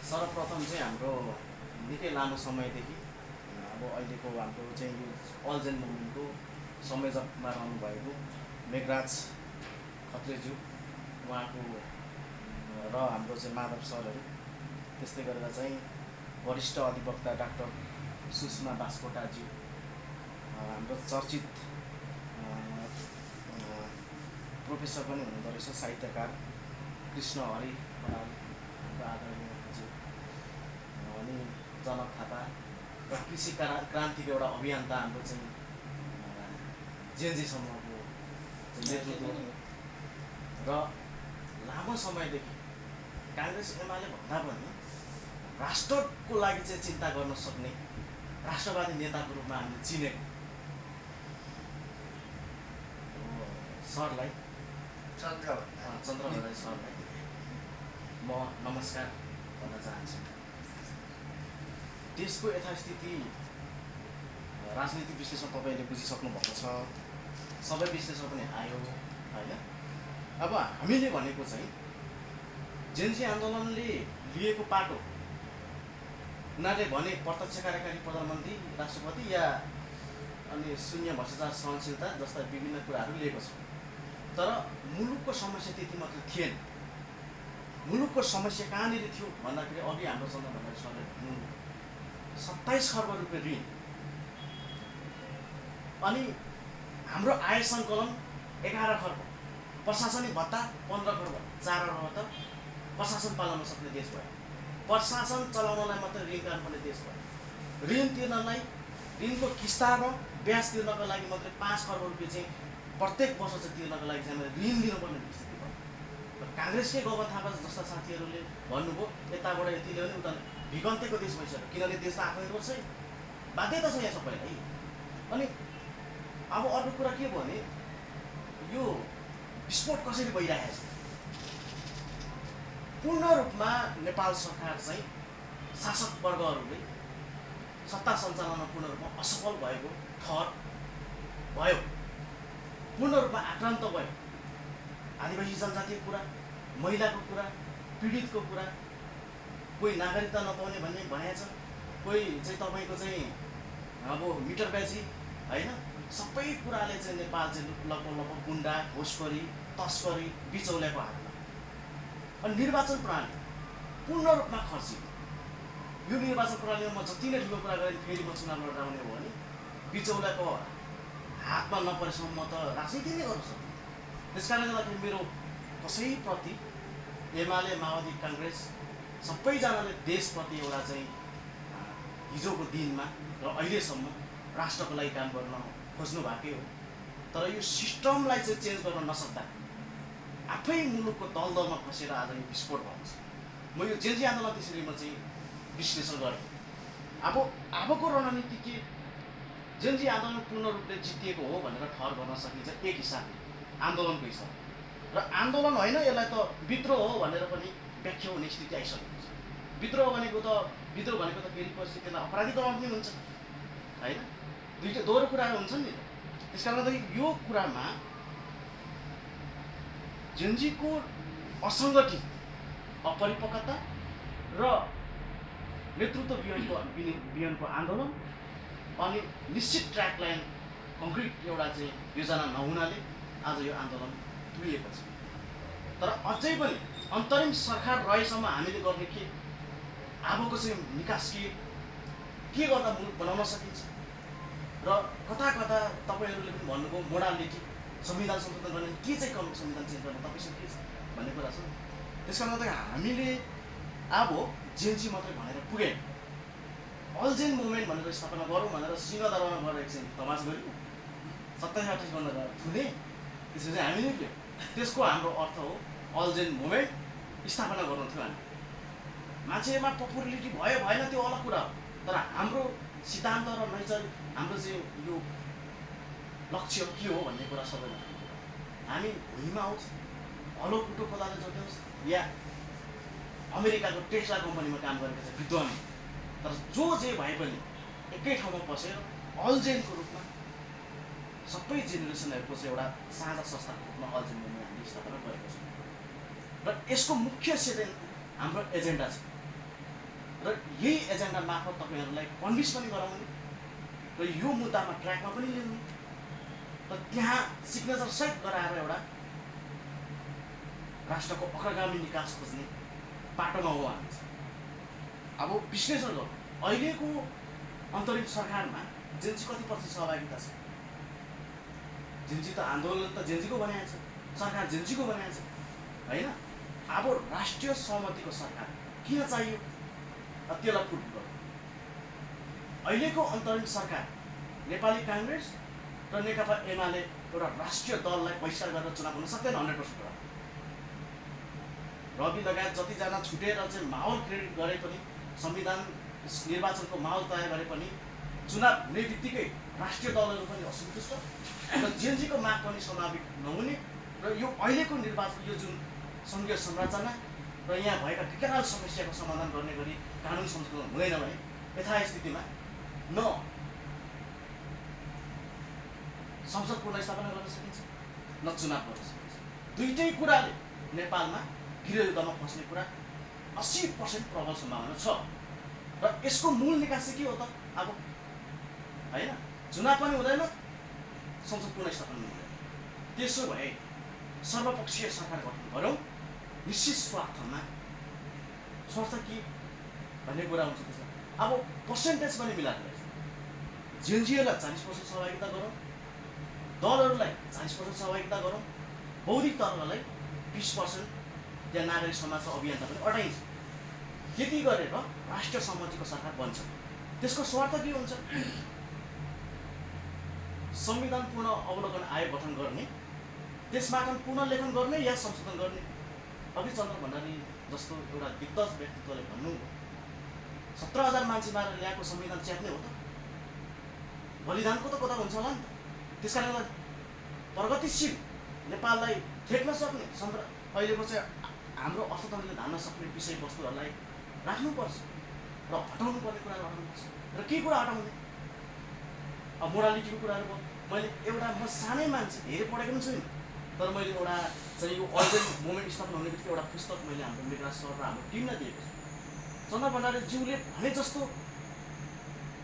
सर्वप्रथम चाहिँ हाम्रो निकै लामो समयदेखि अब अहिलेको हाम्रो चाहिँ यो अल्जेन मुभमेन्टको संयोजकमा रहनुभएको मेघराज खत्रेज्यू उहाँको र हाम्रो चाहिँ माधव सरहरू, त्यस्तै गरेर चाहिँ वरिष्ठ अधिवक्ता डाक्टर सुषमा बास्कोटाज्यू, हाम्रो चर्चित प्रोफेसर पनि हुनुहुँदो रहेछ, साहित्यकार कृष्ण हरि बराल, हाम्रो आदरणीयज्यू, अनि जनक थापा र कृषि क्रान्तिको एउटा अभियन्ता हाम्रो चाहिँ जेएनजी समूहको नेतृत्व र लामो समयदेखि काङ्ग्रेस एमाले भन्दा पनि राष्ट्रको लागि चाहिँ चिन्ता गर्न सक्ने राष्ट्रवादी नेताको रूपमा हामीले चिनेको सरलाई, चन्द्रभद्र सरलाई म नमस्कार भन्न चाहन्छु। देशको यथास्थिति राजनीतिक विश्लेषण तपाईँले बुझिसक्नु भएको छ, सबै विश्लेषण पनि आयो होइन। अब हामीले भनेको चाहिँ जेएनजी आन्दोलनले लिएको पाटो, उनीहरूले भने प्रत्यक्ष कार्यकारी प्रधानमन्त्री, राष्ट्रपति या अनि शून्य भ्रष्टाचार सहनशीलता जस्ता विभिन्न कुराहरू लिएको छ। तर मुलुकको समस्या त्यति मात्र थिएन। मुलुकको समस्या कहाँनिर थियो भन्दाखेरि अघि हाम्रो चन्द्रभद्र सरले भन्नु 27 खर्ब रुपियाँ ऋण, अनि हाम्रो आय सङ्कलन 11 खर्ब, प्रशासनिक भत्ता 15 खर्ब, 4 खर्ब त प्रशासन पालन सक्ने देश भयो। प्रशासन चलाउनलाई मात्रै ऋण गर्नुपर्ने देश भयो। ऋण तिर्नलाई, ऋणको किस्तामा ब्याज तिर्नको लागि मात्रै 5 खर्ब रुपियाँ चाहिँ प्रत्येक वर्ष चाहिँ तिर्नको लागि चाहिँ हामीले ऋण लिनुपर्ने स्थिति भयो। र काङ्ग्रेसकै गौबा थापा जस्ता साथीहरूले भन्नुभयो यताबाट यति ल्याउने उता भिगन्तेको देश भइसक्यो, किनभने देश त आत्मनिर्भर छ, बाध्यता छ यहाँ सबैलाई। अनि अब अर्को कुरा के भयो भने यो विस्फोट कसरी भइरहेको छ, पूर्ण रूपमा नेपाल सरकार चाहिँ शासक वर्गहरूले सत्ता सञ्चालनमा पूर्ण रूपमा असफल भएको ठहर भयो, पूर्ण रूपमा आक्रान्त भयो। आदिवासी जनजातिको कुरा, महिलाको कुरा, पीडितको कुरा, कोही नागरिकता नपाउने भन्ने भनेको छ, कोही चाहिँ तपाईँको चाहिँ अब मिटर ब्याजी होइन, सबै कुराले चाहिँ नेपाल चाहिँ लगभग गुन्डा, घुसखोरी, तस्करी, बिचौलियाको हातमा। अनि निर्वाचन प्रणाली पूर्ण रूपमा खर्चियो। यो निर्वाचन प्रणालीमा म जति नै ठुलो कुरा गरेँ फेरि म चुनाव लडेर आउने हो भने बिचौलियाको हातमा नपरेसम्म म त राजनीति नै गर्न सक्छु। त्यस कारणले गर्दाखेरि मेरो कसैप्रति एमाले, माओवादी, काङ्ग्रेस सबैजनाले देशप्रति एउटा चाहिँ हिजोको दिनमा र अहिलेसम्म राष्ट्रको लागि काम गर्न खोज्नु भएकै हो। तर यो सिस्टमलाई चाहिँ चेन्ज गर्न नसक्दा आफै मुलुकको दलदलमा फसेर आज यो विस्फोट भएको छ। म यो जेएनजी आन्दोलन त्यसरी म चाहिँ विश्लेषण गरेँ। अबको रणनीति के, जेएनजी आन्दोलन पूर्ण रूपले जितिएको हो भनेर ठहर गर्न सकिन्छ एक हिसाबले, आन्दोलनको हिसाब, र आन्दोलन होइन यसलाई त विद्रोह हो भनेर पनि व्याख्या हुने स्थिति आइसकेको छ। विद्रोह भनेको त फेरि परिस्थितिलाई अपराधीकरण पनि हुन्छ होइन, दुईवटा दोहोरो कुराहरू हुन्छन् नि। त्यस कारणले यो कुरामा जेएनजीको असङ्गठित, अपरिपक्वता र नेतृत्व विहीनको आन्दोलन अनि निश्चित ट्र्याक लाइन, कङ्क्रिट एउटा चाहिँ योजना नहुनाले आज यो आन्दोलन तुलिएको छ। तर अझै पनि अन्तरिम सरकार रहेसम्म हामीले गर्ने के, अबको चाहिँ निकास के गर्दा मुलुक बनाउन सकिन्छ, र कता कता तपाईँहरूले पनि भन्नुभयो मोडालिटी, संविधान संशोधन गर्ने के चाहिँ संविधान चेन्ज गर्ने तपाईँसँग के छ भन्ने कुरा छ। त्यस कारणले गर्दा हामीले अब जेएनजी मात्रै भनेर पुगेन, अल्जेन मुभमेन्ट भनेर स्थापना गरौँ भनेर सिंहदरबारमा गएर एकछिन तमास गऱ्यौँ, 27-28 भन्दा ठुले त्यसपछि हामीले के, त्यसको हाम्रो अर्थ हो अल्जेन मुभमेन्ट स्थापना गर्नु थियो। हामी मान्छेमा पपुलारिटी भयो भएन त्यो अलग कुरा हो, तर हाम्रो सिद्धान्त र नैचर हाम्रो चाहिँ यो लक्ष्य के हो भन्ने कुरा सबैलाई हामी भुइँमा होस्, हलो कुटो कोदाले जोत्योस् या अमेरिकाको टेस्ला कम्पनीमा काम गरेको छ विद्वान, तर जे भए पनि एकै ठाउँमा बसेर अल्जेनको रूपमा सबै जेनेरेसनहरूको चाहिँ एउटा साझा संस्थाको रूपमा अल्जेन मुभमेन्ट हामीले स्थापना गरेको छौँ। र यसको मुख्य सेडेन हाम्रो एजेन्डा छ र यही एजेन्डा मार्फत तपाईँहरूलाई कन्भिन्स पनि गराउने र यो मुद्दामा ट्र्याकमा पनि ल्याउने र त्यहाँ सिग्नेचर सहित गराएर एउटा राष्ट्रको अग्रगामी निकास खोज्ने बाटोमा हो हामी। अब विश्लेषण गरौँ अहिलेको अन्तरिम सरकारमा जेन्जी कति पछि सहभागिता छ? जेन्जी त आन्दोलन त जेन्जीको बनाएको छ, सरकार जेन्जीको बनाएको छ होइन। अब राष्ट्रिय सहमतिको सरकार किन चाहियो? त्यसलाई फुट गरौँ। अहिलेको अन्तरिम सरकार नेपाली काङ्ग्रेस र नेकपा एमाले एउटा राष्ट्रिय दललाई बहिष्कार गरेर चुनाव हुन सक्दैन 100% कुरा। रवि लगायत जतिजना छुटेर चाहिँ माहौल क्रिएट गरे पनि, संविधान निर्वाचनको माहौल तयार गरे पनि चुनाव हुने बित्तिकै राष्ट्रिय दलहरू पनि असन्तुष्ट र जेएनजीको माग पनि समावेश नहुने र यो अहिलेको निर्वाचन यो जुन सङ्घीय संरचना र यहाँ भएका विकराल समस्याको समाधान गर्ने गरी कानुन संशोधन हुँदैन भने यथास्थितिमा न संसद पुनर्स्थापना गर्न सकिन्छ न चुनाव गर्न सकिन्छ। दुईटै कुराले नेपालमा गृहयुद्धमा फस्ने कुरा 80% प्रबल सम्भावना छ र यसको मूल निकास के हो त? अब होइन चुनाव पनि हुँदैन, संसद पुनर्स्थापना पनि हुँदैन। त्यसो भए सर्वपक्षीय सरकार गठन गरौँ, निश्चित स्वार्थमा। स्वार्थ के भन्ने कुरा हुन्छ त्यसमा। अब पर्सेन्टेज पनि मिलाएर जेएनजीलाई 40% सहभागिता गरौँ, दलहरूलाई 40% सहभागिता गरौँ, बौद्धिक तर्कलाई 20%, त्यहाँ नागरिक समाजको अभियन्ता पनि अटाइन्छ। त्यति गरेर राष्ट्रिय सहमतिको सरकार बन्छ। त्यसको स्वार्थ के हुन्छ? संविधान पुनः अवलोकन आयोग गठन गर्ने, त्यसबाट पुनर्लेखन गर्ने या संशोधन गर्ने। अघि चन्द्र भण्डारी जस्तो एउटा दिग्गज व्यक्तित्वले भन्नुभयो 17,000 मान्छे मारेर ल्याएको संविधान च्याप्ने हो त? बलिदानको त कता हुन्छ होला नि त। त्यस कारणले प्रगतिशील नेपाललाई थेक्न सक्ने अहिलेको चाहिँ हाम्रो अर्थतन्त्रले धान्न सक्ने विषयवस्तुहरूलाई राख्नुपर्छ र हटाउनु पर्ने कुराहरू हटाउनुपर्छ। र के कुरा हटाउने? अब मोरालिटीको कुराहरू भयो। मैले एउटा म सानै मान्छे, धेरै पढेको पनि छुइनँ, तर मैले एउटा चाहिँ यो अर्बन मुभमेन्ट स्थापना हुने बित्तिकै एउटा पुस्तक मैले हाम्रो मेघराज सर र हाम्रो टिमलाई दिएको छु। चन्द्र भण्डारीज्यूले भने जस्तो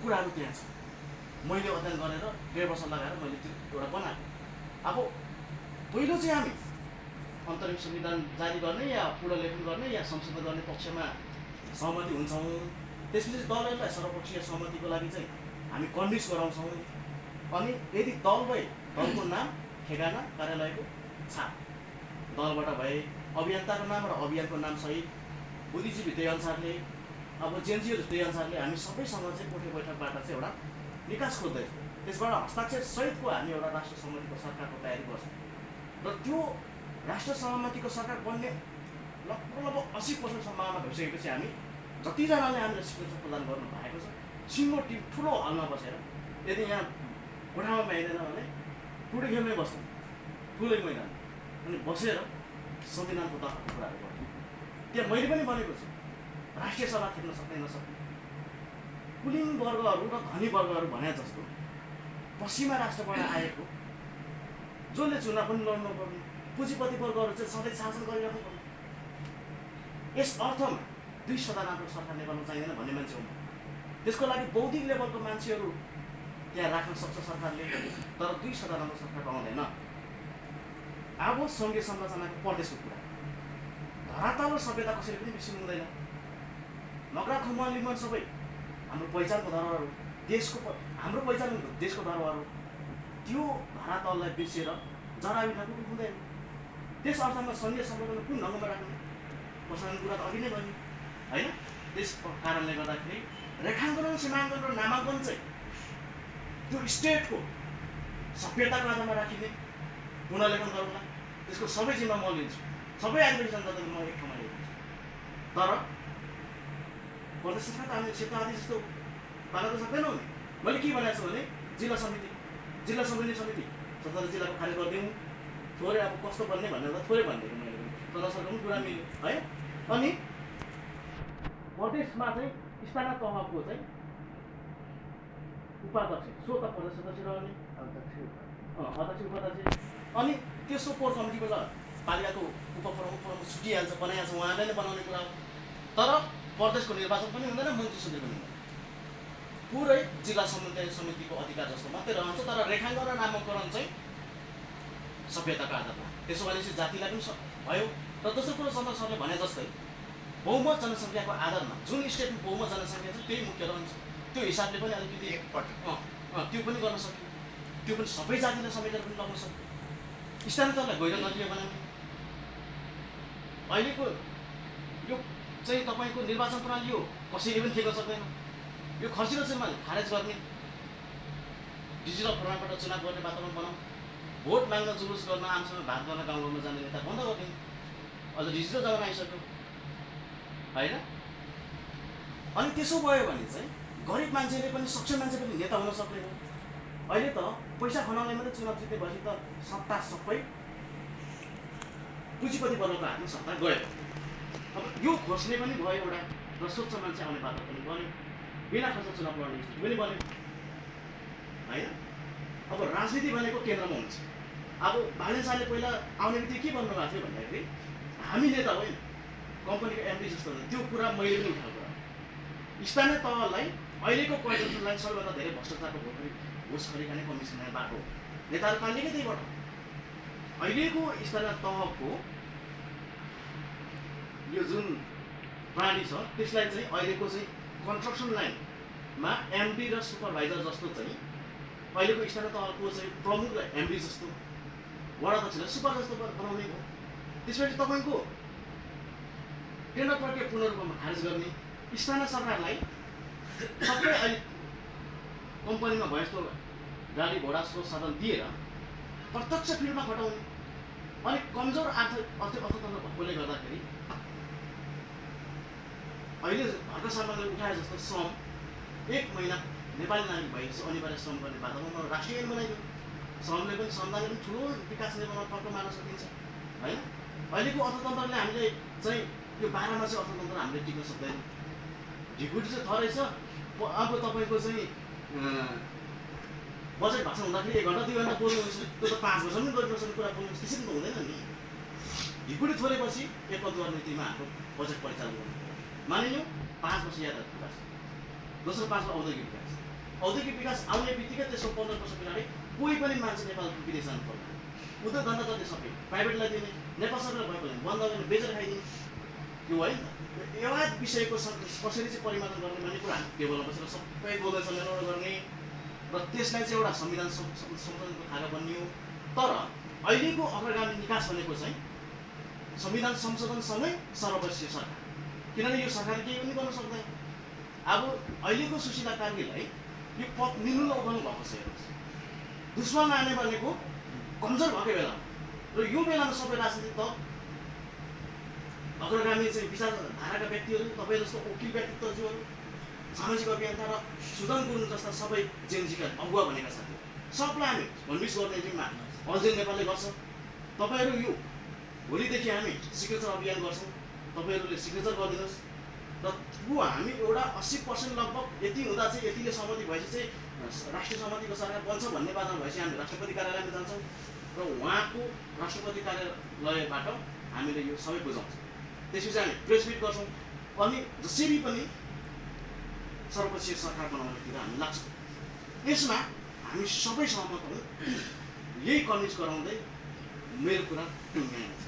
कुराहरू त्यहाँ छ। मैले अध्ययन गरेर 1.5 वर्ष लगाएर मैले त्यो एउटा बनाएको। अब पहिलो चाहिँ हामी अन्तरिम संविधान जारी गर्ने या पुनर्लेखन गर्ने या संशोधन गर्ने पक्षमा सहमति हुन्छौँ। त्यसपछि दलहरूलाई सर्वपक्षीय सहमतिको लागि चाहिँ हामी कन्भिन्स गराउँछौँ। अनि यदि दल भए दलको नाम, ठेगाना, कार्यालयको छाप, दलबाट भए अभियन्ताको नाम र अभियानको नाम सहित, बुद्धिजीवी त्यही अनुसारले, अब जेएनजीहरू त्यही अनुसारले हामी सबैसँग चाहिँ कोठे बैठकबाट चाहिँ एउटा निकास खोज्दैछौँ। त्यसबाट हस्ताक्षर सहितको हामी एउटा राष्ट्र सहमतिको सरकारको तयारी गर्छौँ र त्यो राष्ट्र सहमतिको सरकार बन्ने लगभग 80% सम्भावना भइसकेपछि हामी जतिजनाले हामीलाई सिग्नेचर प्रदान गर्नु भएको छ, सिङ्गो टिम ठुलो हलमा बसेर, यदि यहाँ कोठामा पाइँदैन भने टुडी खेलमै बस्नु, ठुलै मैदान, अनि बसेर संविधानको दर्ताको कुराहरू गर्छौँ। त्यहाँ मैले पनि भनेको छु, राष्ट्रिय सभा थिच्न सक्ने नसक्ने, कुलीन वर्गहरू र धनी वर्गहरू भने जस्तो पश्चिमा राष्ट्रबाट आएको जसले चुनाव पनि लड्नु पर्ने पुँजीपति वर्गहरू चाहिँ सधैँ शासन गरिराख्नु पर्ने। यस अर्थमा 2 सदनको सरकार नेपालमा चाहिँदैन भन्ने मान्छे हो। त्यसको लागि बौद्धिक लेभलको मान्छेहरू त्यहाँ राख्न सक्छ सरकारले, तर 2 सदनको सरकार पाउँदैन। अब सङ्घीय संरचनाको प्रदेशको कुरा, धरातल सभ्यता कसैले पनि बिर्सिनु हुँदैन। नगरा खुम्मा लिम्बन सबै हाम्रो पहिचानको धरोहर हो, देशको हाम्रो पहिचान देशको धरोहर हो। त्यो धरातललाई बिर्सेर जराबिन कुनै हुँदैन। त्यस अर्थमा सङ्घीय संरचना कुन ढङ्गमा राख्ने प्रसारण कुरा त अघि नै भयो होइन। त्यस कारणले गर्दाखेरि रेखाङ्कन, सीमाङ्कन र नामाङ्कन चाहिँ त्यो स्टेटको सभ्यताको आधारमा राखिने, पुनर्लेखन गरौँला, त्यसको सबै जिम्मा म लिन्छु। सबै आदिवासी जनताको म एक ठाउँमा लिन्छु। तर प्रदेश सरकार त हामीले क्षेत्र आदि जस्तो पाल्न त सक्दैनौँ नि। मैले के भनेको छु भने जिल्ला समिति 17 जिल्लाको खारेज गरिदिउँ। थोरै अब कस्तो बन्ने भनेर त थोरै भनिदिएको मैले, तर सरकारको पनि कुरा मिल्यो है। अनि प्रदेशमा चाहिँ स्थानीय तहको चाहिँ उपाध्यक्ष, स्वत प्रदेश सदस्य रहने, अध्यक्ष उपाध्यक्ष, अनि त्यसको कोर कमिटीबाट पालिकाको उपप्रमुख छुटिहाल्छ, बनाएको छ, उहाँले नै बनाउने कुरा हो। तर प्रदेशको निर्वाचन पनि हुँदैन, मन्त्री समिति पनि हुँदैन। पुरै जिल्ला समितिको अधिकार जस्तो मात्रै रहन्छ। तर रेखाङ्कन र नामाङ्कन चाहिँ सभ्यताको आधारमा। त्यसो भनेपछि जातिलाई पनि भयो। र दोस्रो कुरो चन्द्र सरले भने जस्तै बहुमत जनसङ्ख्याको आधारमा जुन स्टेटमा बहुमत जनसङ्ख्या छ त्यही मुख्य रहन्छ। त्यो हिसाबले पनि अलिकति त्यो पनि गर्न सक्यो। त्यो पनि सबै जातिलाई समेटेर पनि लग्न सक्यो। स्थानीय तहलाई गैर दलीय बनाउने। अहिलेको यो चाहिँ तपाईँको निर्वाचन प्रणाली हो, कसैले पनि ठेक्न सक्दैन। यो खर्चिलो चाहिँ खारेज गर्ने, डिजिटल फर्माटबाट चुनाव गर्ने वातावरण बनाऊ, भोट माग्न जुलुस गर्न, आमसँग भात गर्न गाउँ गाउँमा जाने नेता बन्द गर्ने। अझ डिजिटल जमाना आइसक्यो होइन। अनि त्यसो भयो भने चाहिँ गरिब मान्छेले पनि, सक्षम मान्छे पनि नेता हुन सक्दैन। अहिले त पैसा खनाउने मात्रै चुनाव जित्ने भएपछि त सत्ता सबै पुँजीपति वर्गको हातमा सत्ता गयो। अब यो खोज्ने पनि भयो एउटा, र स्वच्छ मान्छे आउने बाटो पनि बन्यो, बिना खर्च चुनाव लड्ने स्थिति पनि बन्यो होइन। अब राजनीति भनेको केन्द्रमा हुन्छ। अब बालन शाहले पहिला आउने बित्तिकै के भन्नुभएको थियो भन्दाखेरि हामी नेता होइन, कम्पनीको एमडी जस्तो हुन्छ। त्यो कुरा मैले पनि उठाएको कुरा। स्थानीय तहलाई अहिलेको कन्जम्सनलाई सबैभन्दा धेरै भ्रष्टाचारको घोष गरिखाने कमिसन बाटो हो। नेताहरू पालिएकै त्यहीबाट। अहिलेको स्थानीय तहको यो जुन प्रणाली छ त्यसलाई चाहिँ अहिलेको चाहिँ कन्स्ट्रक्सन लाइनमा एमडी र सुपरभाइजर जस्तो चाहिँ अहिलेको स्थानीय तहको चाहिँ प्रमुख र एमडी जस्तो, वडा अध्यक्षलाई सुपर जस्तो बनाउने हो। त्यसपछि तपाईँको टेन्डर प्रक्रिया पुनर्रूपमा खारेज गर्ने, स्थानीय सरकारलाई सबै अहिले कम्पनीमा भए जस्तो गाडी घोडा स्रोत साधन दिएर प्रत्यक्ष फिल्डमा खटाउने। अनि कमजोर अर्थतन्त्र भएकोले गर्दाखेरि अहिले घरका सामानले उठाए जस्तो श्रम 1 महिना नेपाली नागरिक भएपछि अनिवार्य श्रम गर्ने वातावरण राष्ट्रिय ऐन बनाइदियो। श्रमले पनि श्रमदानले पनि ठुलो विकास निर्माणमा टक्कर मार्न सकिन्छ होइन। अहिलेको अर्थतन्त्रले हामीले चाहिँ यो 12 मासे अर्थतन्त्र हामीले टिक्न सक्दैन। ढिकुटी चाहिँ थरै छ। अब तपाईँको चाहिँ बजेट भाषण हुँदाखेरि 1 घन्टा 2 घन्टा बोल्नुहुन्छ, त्यो त 5 वर्ष पनि गरिबस्ने कुरा बोल्नु त्यसरी त हुँदैन नि। ढिकुटी थोरेपछि एकद्वार नीतिमा हाम्रो बजेट परिचालन गर्नु मानिलिउँ 5 वर्ष याद विकास, दोस्रो 5 वर्ष औद्योगिक विकास। औद्योगिक विकास आउने बित्तिकै त्यसको 15 वर्ष पछाडि कोही पनि मान्छे नेपाल विदेश जानु पर्दैन। उद्योग धन्दा जति सबै प्राइभेटलाई दिने, नेपाल सरकार भएको बन्द गर्ने, बेचेर खाइदिने, त्यो होइन त। एउटा विषयको कसरी चाहिँ परिमार्जन गर्ने भन्ने कुरा हामी टेबलमा बसेर सबै बोल्दै समेलन गर्ने र त्यसलाई चाहिँ एउटा संविधान संशोधनको धागा बनियो। तर अहिलेको अग्रगामी निकास भनेको चाहिँ संविधान संशोधनसँगै सर्वपक्षीय सरकार, किनभने यो सरकारले केही पनि गर्न सक्दैन। अब अहिलेको सुशीला कार्कीलाई यो पद निलुलो उठाउनु भएको छ। हेर्नुहोस्, दुश्मन आने भनेको कमजोर भएकै बेला र यो बेलामा सबै राजनीतिक दल, अग्रगामी चाहिँ विचारधाराका व्यक्तिहरू, तपाईँ जस्तो वकिल व्यक्तित्वज्यूहरू, सामाजिक अभियन्ता र सुदन गुरुङ जस्ता सबै जेनजीका अगुवा भनेका साथीहरू सबलाई हामी भनमिस गर्ने टिममा अल्जेन नेपालले गर्छ। तपाईँहरू यो भोलिदेखि हामी सिग्नेचर अभियान गर्छौँ, तपाईँहरूले सिग्नेचर गरिदिनुहोस् र त्यो हामी एउटा 80% लगभग यति हुँदा चाहिँ यतिले सहमति भएपछि चाहिँ राष्ट्रिय सहमतिको सरकार बन्छ भन्ने बाटोमा भएपछि हामी राष्ट्रपति कार्यालयमा जान्छौँ र उहाँको राष्ट्रपति कार्यालयबाट हामीले यो सबै बुझाउँछौँ। त्यसपछि हामी प्रेस मिट गर्छौँ अनि जसरी पनि सर्वपक्षीय सरकार बनाउनेतिर हामी लाग्छौँ। यसमा हामी सबै सहमत हौँ। यही कन्भिन्स गराउँदै मेरो कुरा टुङ्ग्याइन्छ।